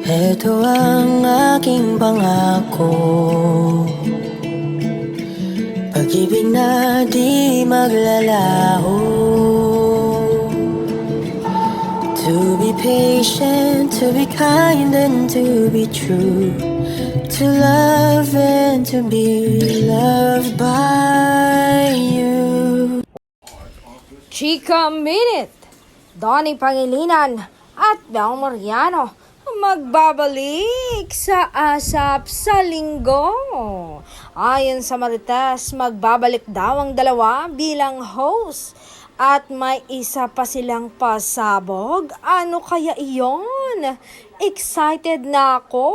Ito ang aking pangako, pag-ibig na di maglalaho. To be patient, to be kind and to be true, to love and to be loved by you. Chika Minute, Donnie Pangilinan at Bel Mariano magbabalik sa ASAP sa linggo. Ayon sa Marites, magbabalik daw ang dalawa bilang host at may isa pa silang pasabog. Ano kaya iyon? Excited na ako!